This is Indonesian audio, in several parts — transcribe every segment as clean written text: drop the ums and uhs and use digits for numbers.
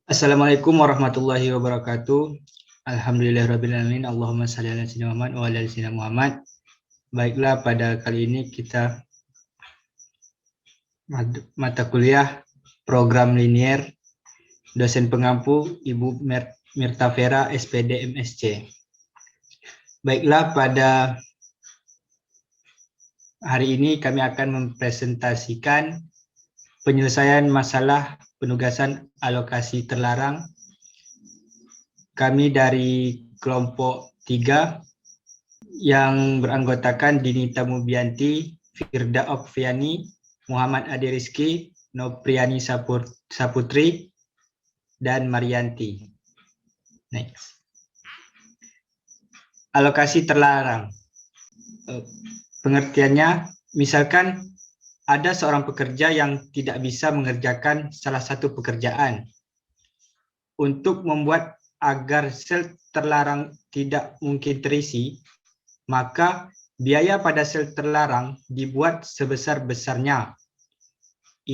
Assalamualaikum warahmatullahi wabarakatuh. Alhamdulillahirrabbilalamin. Allahumma shalli ala sayyidina Muhammad wa ala ali sayyidina Muhammad. Baiklah, pada kali ini kita mata kuliah program linier dosen pengampu Ibu Mirta Vera SPD MSc. Baiklah, pada hari ini kami akan mempresentasikan penyelesaian masalah penugasan alokasi terlarang. Kami dari kelompok 3 yang beranggotakan Dinita Mubianti, Firda Okfiani, Muhammad Adi Rizki, Nopriani Saputri, dan Marianti. Next. Alokasi terlarang. Pengertiannya, misalkan ada seorang pekerja yang tidak bisa mengerjakan salah satu pekerjaan. Untuk membuat agar sel terlarang tidak mungkin terisi, maka biaya pada sel terlarang dibuat sebesar-besarnya.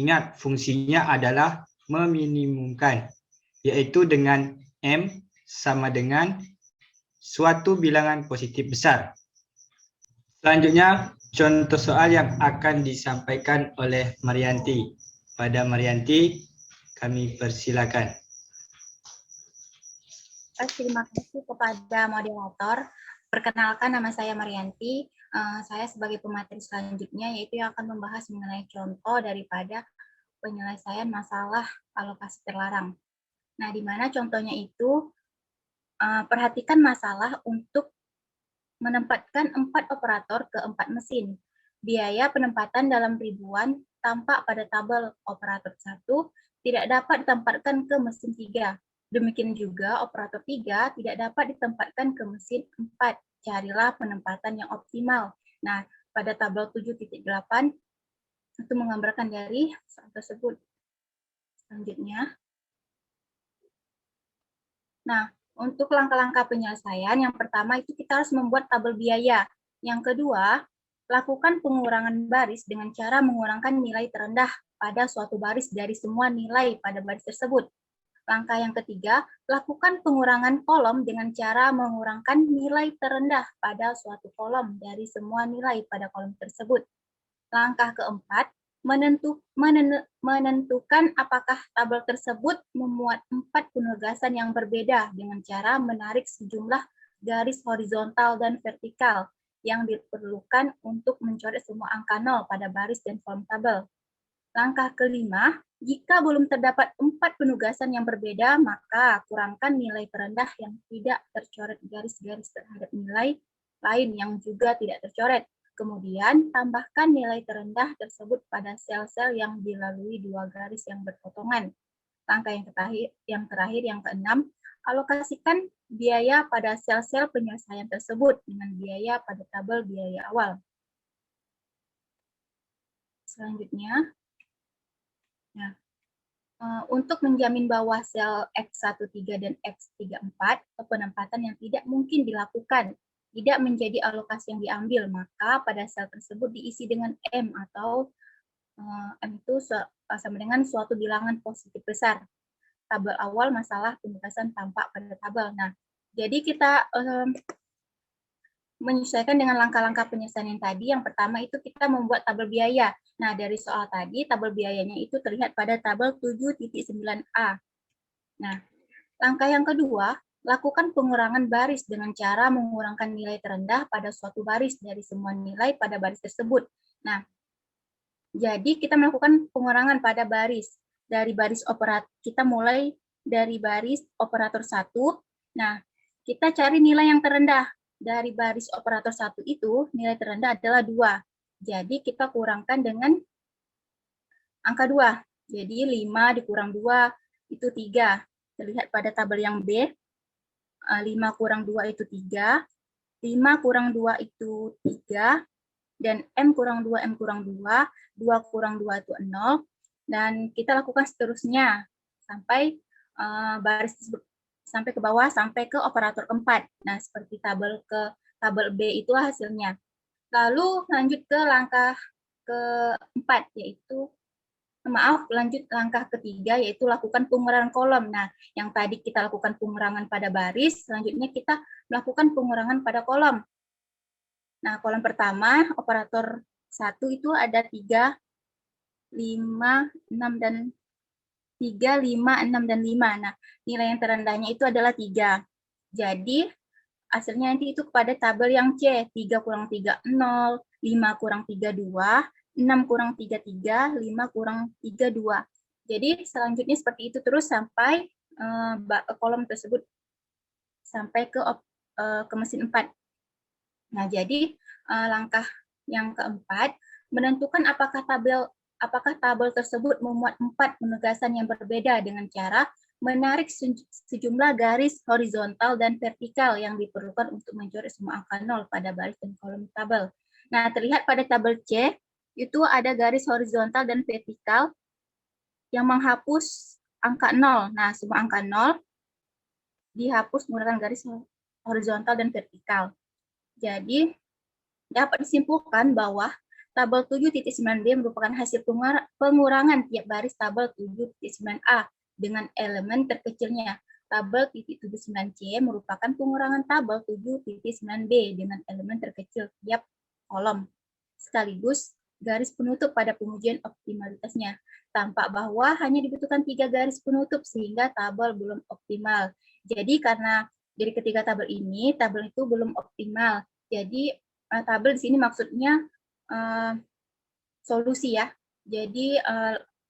Ingat, fungsinya adalah meminimumkan, yaitu dengan M sama dengan suatu bilangan positif besar. Selanjutnya, contoh soal yang akan disampaikan oleh Marianti. Pada Marianti, kami persilakan. Terima kasih kepada moderator. Perkenalkan, nama saya Marianti. Saya sebagai pemateri selanjutnya, yaitu yang akan membahas mengenai contoh daripada penyelesaian masalah alokasi terlarang. Nah, di mana contohnya itu, perhatikan masalah untuk menempatkan 4 operator ke 4 mesin. Biaya penempatan dalam ribuan tampak pada tabel operator 1 tidak dapat ditempatkan ke mesin 3. Demikian juga operator 3 tidak dapat ditempatkan ke mesin 4. Carilah penempatan yang optimal. Nah, pada tabel 7.8 itu menggambarkan dari soal tersebut. Selanjutnya. Nah, untuk langkah-langkah penyelesaian, yang pertama itu kita harus membuat tabel biaya. Yang kedua, lakukan pengurangan baris dengan cara mengurangkan nilai terendah pada suatu baris dari semua nilai pada baris tersebut. Langkah yang ketiga, lakukan pengurangan kolom dengan cara mengurangkan nilai terendah pada suatu kolom dari semua nilai pada kolom tersebut. Langkah keempat, menentukan apakah tabel tersebut memuat 4 penugasan yang berbeda dengan cara menarik sejumlah garis horizontal dan vertikal yang diperlukan untuk mencoret semua angka 0 pada baris dan kolom tabel. Langkah kelima, jika belum terdapat 4 penugasan yang berbeda, maka kurangkan nilai terendah yang tidak tercoret garis-garis terhadap nilai lain yang juga tidak tercoret. Kemudian, tambahkan nilai terendah tersebut pada sel-sel yang dilalui 2 garis yang berpotongan. Langkah yang terakhir, yang keenam, alokasikan biaya pada sel-sel penyelesaian tersebut dengan biaya pada tabel biaya awal. Selanjutnya, nah, untuk menjamin bahwa sel X13 dan X34 penempatan yang tidak mungkin dilakukan tidak menjadi alokasi yang diambil, maka pada sel tersebut diisi dengan M atau M itu sama dengan suatu bilangan positif besar. Tabel awal masalah penugasan tampak pada tabel. Nah, jadi kita menyesuaikan dengan langkah-langkah penyelesaian yang tadi. Yang pertama itu kita membuat tabel biaya. Nah, dari soal tadi, tabel biayanya itu terlihat pada tabel 7.9a. Nah, langkah yang kedua, lakukan pengurangan baris dengan cara mengurangkan nilai terendah pada suatu baris dari semua nilai pada baris tersebut. Nah, jadi kita melakukan pengurangan pada baris. Dari baris operator, kita mulai dari baris operator 1. Nah, kita cari nilai yang terendah. Dari baris operator 1 itu, nilai terendah adalah 2. Jadi kita kurangkan dengan angka 2. Jadi 5 dikurang 2 itu 3. Terlihat pada tabel yang B, 5 kurang 2 itu 3, 5 kurang 2 itu 3, dan M kurang 2, M kurang 2, 2 kurang 2 itu 0, dan kita lakukan seterusnya sampai baris sampai ke bawah, sampai ke operator keempat. Nah, seperti tabel B itulah hasilnya. Lalu lanjut ke langkah keempat, yaitu Maaf, lanjut langkah ketiga, yaitu lakukan pengurangan kolom. Nah, yang tadi kita lakukan pengurangan pada baris, selanjutnya kita melakukan pengurangan pada kolom. Nah, kolom pertama, operator 1 itu ada 3, 5, 6, dan 3, 5, 6, dan 5. Nah, nilai yang terendahnya itu adalah 3. Jadi, hasilnya nanti itu kepada tabel yang C, 3 kurang 3, 0, 5 kurang 3, 2, 6 kurang 3, 3, 5 kurang 3, 2. Jadi selanjutnya seperti itu terus sampai kolom tersebut sampai ke mesin 4. Nah, jadi langkah yang keempat, menentukan apakah tabel tersebut memuat 4 penugasan yang berbeda dengan cara menarik sejumlah garis horizontal dan vertikal yang diperlukan untuk mencoret semua angka 0 pada baris dan kolom tabel. Nah, terlihat pada tabel C, itu ada garis horizontal dan vertikal yang menghapus angka 0. Nah, semua angka 0 dihapus menggunakan garis horizontal dan vertikal. Jadi, dapat disimpulkan bahwa tabel 7.9b merupakan hasil pengurangan tiap baris tabel 7.9a dengan elemen terkecilnya. Tabel 79c merupakan pengurangan tabel 7.9b dengan elemen terkecil tiap kolom. Sekaligus garis penutup pada pengujian optimalitasnya. Tampak bahwa hanya dibutuhkan 3 garis penutup sehingga tabel belum optimal. Jadi karena dari ketiga tabel ini, tabel itu belum optimal. Jadi tabel di sini maksudnya solusi ya. Jadi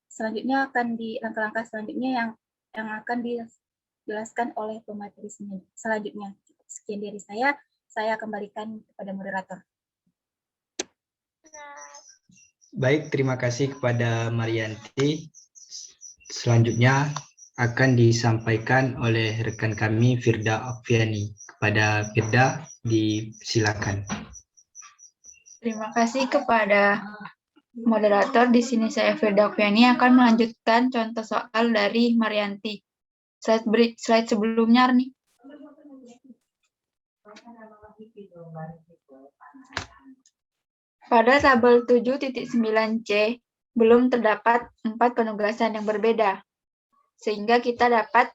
selanjutnya akan di langkah-langkah selanjutnya yang akan dijelaskan oleh pemateri selanjutnya. Sekian dari saya kembalikan kepada moderator. Baik, terima kasih kepada Marianti. Selanjutnya akan disampaikan oleh rekan kami Firda Okviani. Kepada Firda, disilakan. Terima kasih kepada moderator. Di sini saya Firda Okviani akan melanjutkan contoh soal dari Marianti. Slide sebelumnya nih. Pada tabel 7.9c belum terdapat 4 penugasan yang berbeda. Sehingga kita dapat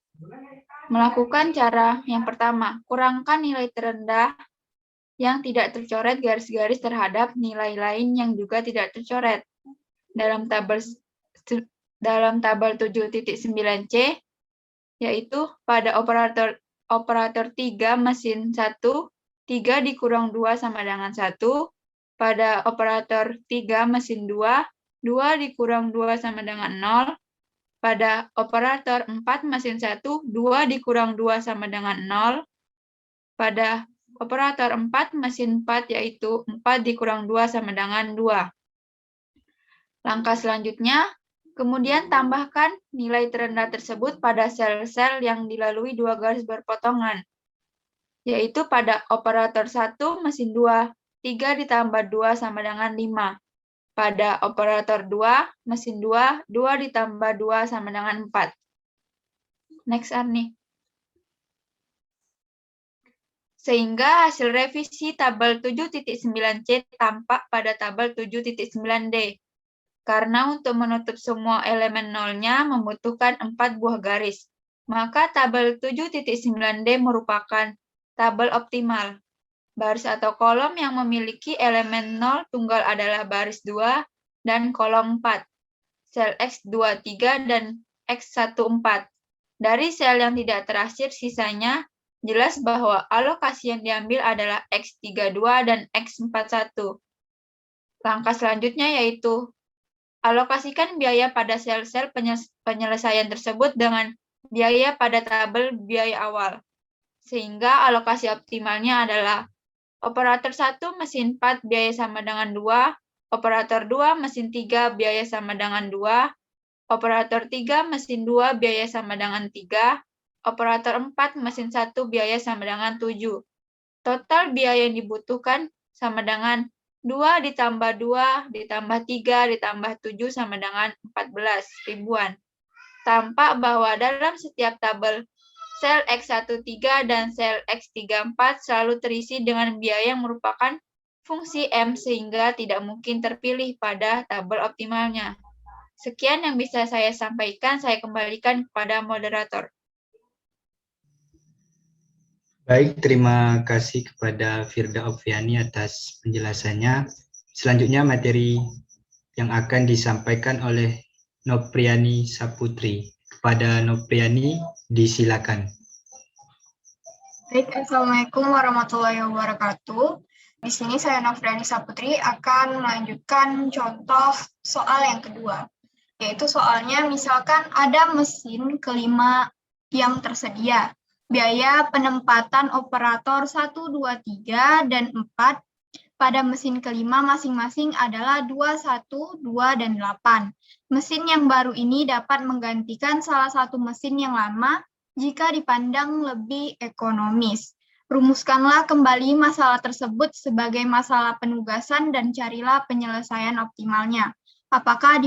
melakukan cara yang pertama, kurangkan nilai terendah yang tidak tercoret garis-garis terhadap nilai lain yang juga tidak tercoret. Dalam tabel 7.9c, yaitu pada operator 3 mesin 1, 3 dikurang 2 sama dengan 1, pada operator 3 mesin 2, 2 dikurang 2 sama dengan 0, pada operator 4 mesin 1, 2 dikurang 2 sama dengan 0, pada operator 4 mesin 4 yaitu 4 dikurang 2 sama dengan 2. Langkah selanjutnya, kemudian tambahkan nilai terendah tersebut pada sel-sel yang dilalui 2 garis berpotongan, yaitu pada operator 1 mesin 2, 3 ditambah 2 sama dengan 5. Pada operator 2 mesin 2, 2 ditambah 2 sama dengan 4. Next, Arni. Sehingga hasil revisi tabel 7.9c tampak pada tabel 7.9d. Karena untuk menutup semua elemen nolnya membutuhkan 4 buah garis. Maka tabel 7.9d merupakan tabel optimal. Baris atau kolom yang memiliki elemen 0 tunggal adalah baris 2 dan kolom 4. Sel X23 dan X14. Dari sel yang tidak terhasil sisanya, jelas bahwa alokasi yang diambil adalah X32 dan X41. Langkah selanjutnya yaitu alokasikan biaya pada sel-sel penyelesaian tersebut dengan biaya pada tabel biaya awal. Sehingga alokasi optimalnya adalah operator 1 mesin 4 biaya sama dengan 2, operator 2 mesin 3 biaya sama dengan 2, operator 3 mesin 2 biaya sama dengan 3, operator 4 mesin 1 biaya sama dengan 7. Total biaya yang dibutuhkan sama dengan 2 ditambah 2 ditambah 3 ditambah 7 sama dengan 14 ribuan. Tampak bahwa dalam setiap tabel, sel X13 dan sel X34 selalu terisi dengan biaya yang merupakan fungsi M sehingga tidak mungkin terpilih pada tabel optimalnya. Sekian yang bisa saya sampaikan, saya kembalikan kepada moderator. Baik, terima kasih kepada Firda Oviani atas penjelasannya. Selanjutnya materi yang akan disampaikan oleh Nopriani Saputri. Kepada Nopriani, disilakan. Baik, Assalamualaikum warahmatullahi wabarakatuh. Di sini saya Novriani Saputri akan melanjutkan contoh soal yang kedua. Yaitu soalnya misalkan ada mesin kelima yang tersedia. Biaya penempatan operator 1, 2, 3, dan 4 pada mesin kelima masing-masing adalah 2, 1, 2, dan 8. Mesin yang baru ini dapat menggantikan salah satu mesin yang lama jika dipandang lebih ekonomis. Rumuskanlah kembali masalah tersebut sebagai masalah penugasan dan carilah penyelesaian optimalnya. Apakah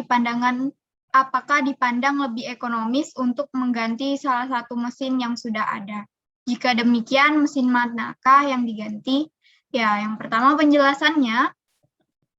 dipandang lebih ekonomis untuk mengganti salah satu mesin yang sudah ada? Jika demikian, mesin manakah yang diganti? Ya, yang pertama penjelasannya,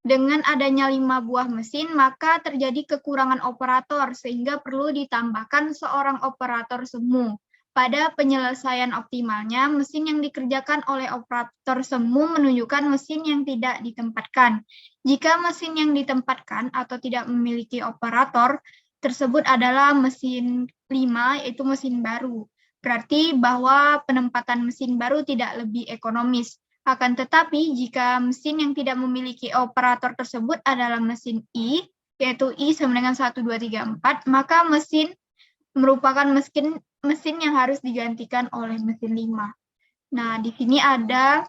dengan adanya 5 buah mesin, maka terjadi kekurangan operator, sehingga perlu ditambahkan seorang operator semu. Pada penyelesaian optimalnya, mesin yang dikerjakan oleh operator semu menunjukkan mesin yang tidak ditempatkan. Jika mesin yang ditempatkan atau tidak memiliki operator, tersebut adalah mesin 5, yaitu mesin baru. Berarti bahwa penempatan mesin baru tidak lebih ekonomis. Akan tetapi, jika mesin yang tidak memiliki operator tersebut adalah mesin I, yaitu I sama dengan 1, 2, 3, 4, maka mesin merupakan mesin yang harus digantikan oleh mesin 5. Nah, di sini ada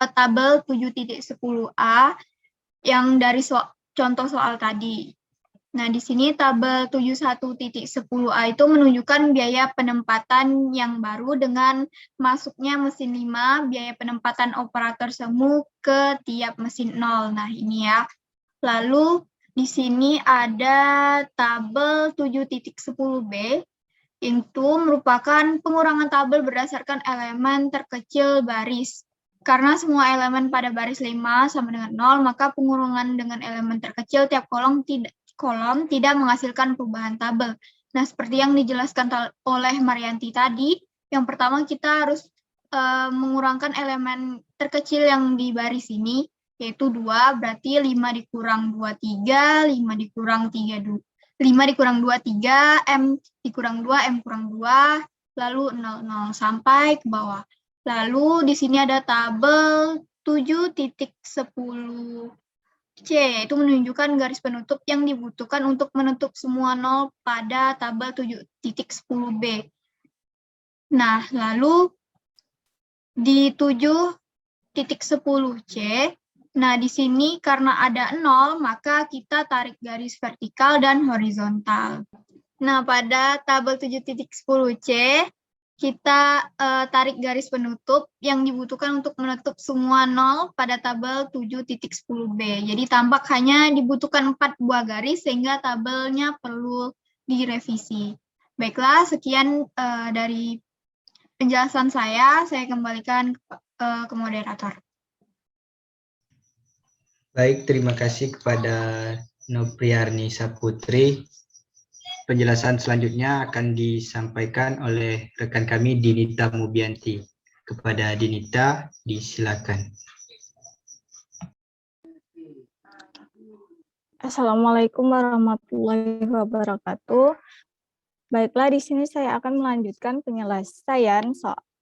tabel 7.10a yang dari contoh soal tadi. Nah, di sini tabel 71.10a itu menunjukkan biaya penempatan yang baru dengan masuknya mesin 5, biaya penempatan operator semu ke tiap mesin 0. Nah, ini ya. Lalu di sini ada tabel 7.10b, itu merupakan pengurangan tabel berdasarkan elemen terkecil baris. Karena semua elemen pada baris 5 sama dengan 0, maka pengurangan dengan elemen terkecil tiap kolom tidak menghasilkan perubahan tabel. Nah, seperti yang dijelaskan oleh Marianti tadi, yang pertama kita harus mengurangkan elemen terkecil yang di baris ini, yaitu 2, berarti 5 dikurang 2, 3, 5 dikurang 3, 5 dikurang 2, 3, M dikurang 2, M kurang 2, lalu 0, 0 sampai ke bawah. Lalu di sini ada tabel 7.10C, yaitu menunjukkan garis penutup yang dibutuhkan untuk menutup semua 0 pada tabel 7.10B. Nah, lalu di 7.10C, nah di sini karena ada 0, maka kita tarik garis vertikal dan horizontal. Nah, pada tabel 7.10C, kita tarik garis penutup yang dibutuhkan untuk menutup semua 0 pada tabel 7.10b. Jadi tampak hanya dibutuhkan 4 buah garis sehingga tabelnya perlu direvisi. Baiklah, sekian dari penjelasan saya kembalikan ke moderator. Baik, terima kasih kepada Nopriani Saputri. Penjelasan selanjutnya akan disampaikan oleh rekan kami Dinita Mubianti. Kepada Dinita, disilakan. Assalamualaikum warahmatullahi wabarakatuh. Baiklah, di sini saya akan melanjutkan penyelesaian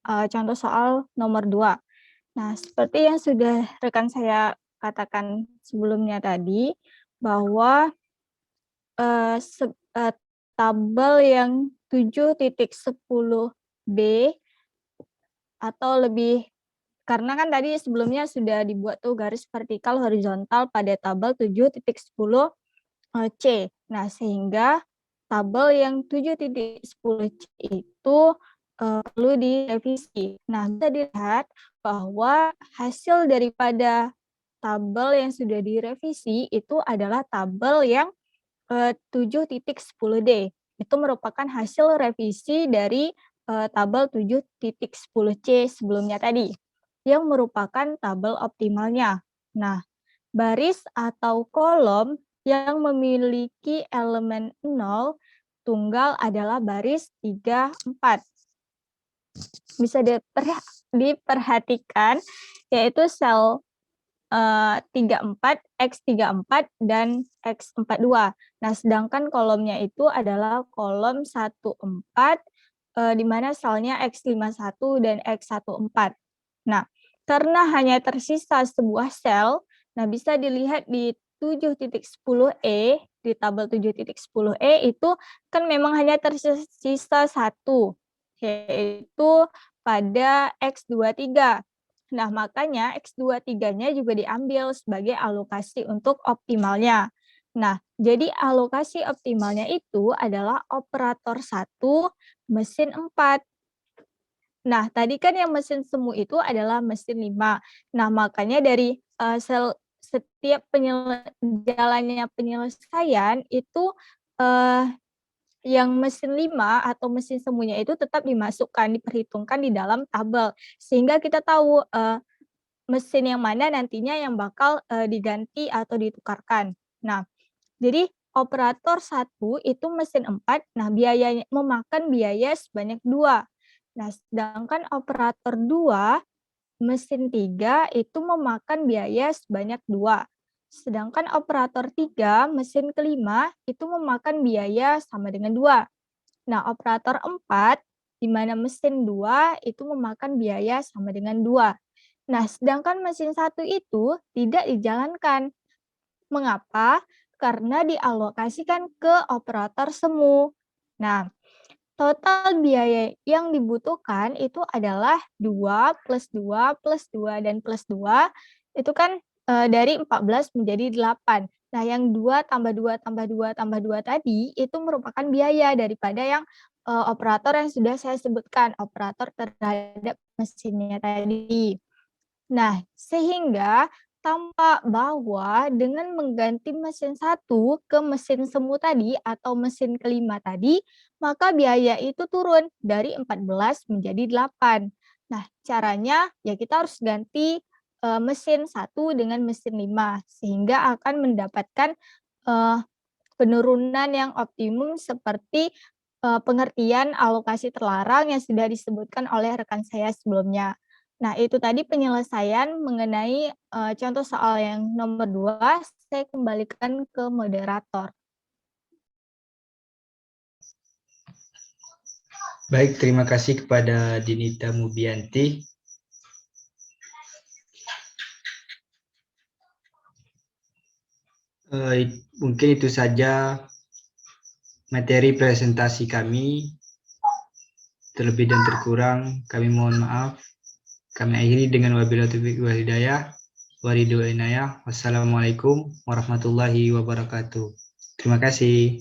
contoh soal nomor 2. Nah, seperti yang sudah rekan saya katakan sebelumnya tadi, bahwa tabel yang 7.10b atau lebih, karena kan tadi sebelumnya sudah dibuat tuh garis vertikal horizontal pada tabel 7.10c. Nah, sehingga tabel yang 7.10c itu perlu direvisi. Nah, bisa dilihat bahwa hasil daripada tabel yang sudah direvisi itu adalah tabel yang 7.10d. Itu merupakan hasil revisi dari tabel 7.10c sebelumnya tadi, yang merupakan tabel optimalnya. Nah, baris atau kolom yang memiliki elemen 0 tunggal adalah baris 3, 4. Bisa diperhatikan, yaitu sel 34, X34, dan X42. Nah, sedangkan kolomnya itu adalah kolom 14, di mana selnya X51 dan X14. Nah, karena hanya tersisa sebuah sel, nah bisa dilihat di 7.10E, di tabel 7.10E itu kan memang hanya tersisa satu, yaitu pada X23. Nah, makanya X23-nya juga diambil sebagai alokasi untuk optimalnya. Nah, jadi alokasi optimalnya itu adalah operator 1, mesin 4. Nah, tadi kan yang mesin semu itu adalah mesin 5. Nah, makanya dari setiap jalannya penyelesaian itu yang mesin 5 atau mesin semuanya itu tetap dimasukkan, diperhitungkan di dalam tabel. Sehingga kita tahu mesin yang mana nantinya yang bakal diganti atau ditukarkan. Nah, jadi operator 1 itu mesin 4, nah biayanya memakan biaya sebanyak 2. Nah, sedangkan operator 2 mesin 3 itu memakan biaya sebanyak 2. Sedangkan operator 3 mesin kelima itu memakan biaya sama dengan 2. Nah, operator 4 di mana mesin 2 itu memakan biaya sama dengan 2. Nah, sedangkan mesin 1 itu tidak dijalankan. Mengapa? Karena dialokasikan ke operator semu. Nah, total biaya yang dibutuhkan itu adalah 2 plus 2 plus 2 dan plus 2, itu kan dari 14 menjadi 8. Nah, yang 2 tambah 2 tambah 2 tambah 2 tadi itu merupakan biaya daripada yang operator yang sudah saya sebutkan, operator terhadap mesinnya tadi. Nah, sehingga tampak bahwa dengan mengganti mesin 1 ke mesin semu tadi atau mesin kelima tadi, maka biaya itu turun dari 14 menjadi 8. Nah, caranya ya kita harus ganti mesin 1 dengan mesin 5 sehingga akan mendapatkan penurunan yang optimum seperti pengertian alokasi terlarang yang sudah disebutkan oleh rekan saya sebelumnya. Nah, itu tadi penyelesaian mengenai contoh soal yang nomor 2, saya kembalikan ke moderator. Baik, terima kasih kepada Dinita Mubianti. Mungkin itu saja materi presentasi kami. Terlebih dan terkurang, kami mohon maaf. Kami akhiri dengan wabillahi taufiq wal hidayah. Wassalamualaikum warahmatullahi wabarakatuh. Terima kasih.